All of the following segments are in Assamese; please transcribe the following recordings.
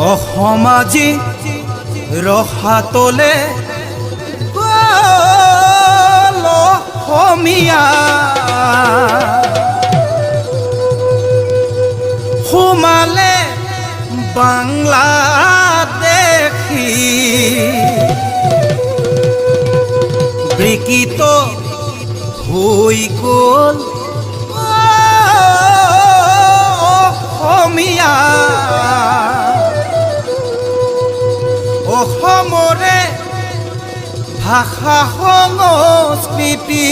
অসমাজি ৰসাতলে অসমীয়া সোমালে বাংলাদেশী বিকৃত হৈ গ'ল অসমীয়া অসমৰে ভাষা সংস্কৃতি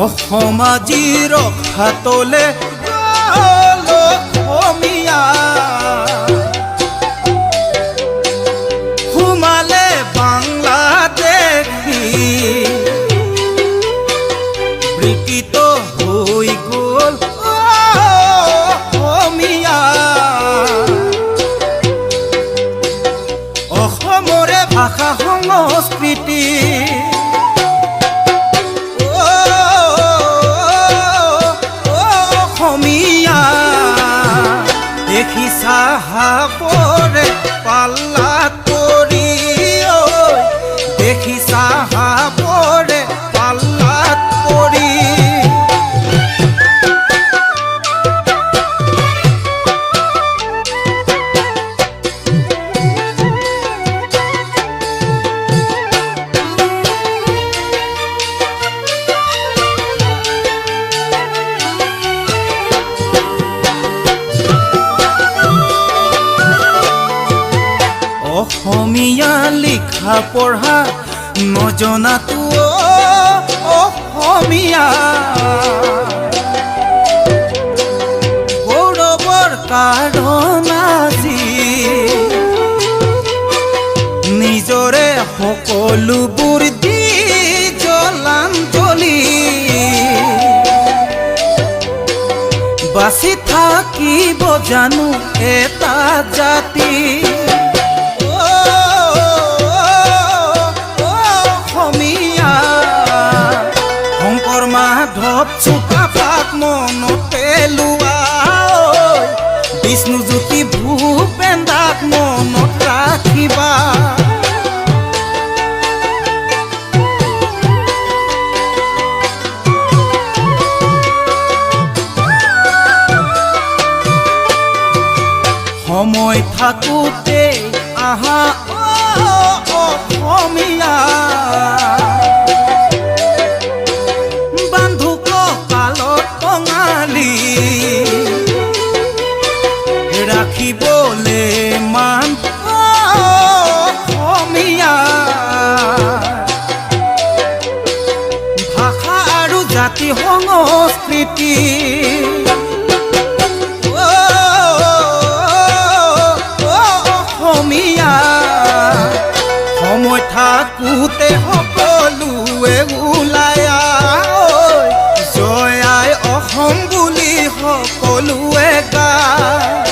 অসমাজি ৰসাতলে অসমীয়া সোমালে বাংলাদেশী বিকৃত হৈ গ'ল অসমীয়া অসমৰে ভাষা সংস্কৃতি দেখিছা হাবৰে পাল্লা তৰি দেখিছা হাবৰে পাল্লা তৰি অসমীয়া লিখা পঢ়া নজনাতো অসমীয়া গৌৰৱৰ কাৰণ আজি নিজৰে সকলোবোৰ দি জলাঞ্জলি বাচি থাকিব জানো এটা জাতি মাধৱ চুকাফাক মনতে লোৱা বিষ্ণুজ্যোতি ভূপেন্দাক মনত ৰাখিবা সময় থাকোতে আহা অসমীয়া ৰাখিবলে মান অসমীয়া ভাষা আৰু জাতি সংস্কৃতি অসমীয়া সময় থাকোতে সকলোৱে ওলাই জয় আই অসম বুলি সকলোৱে গায়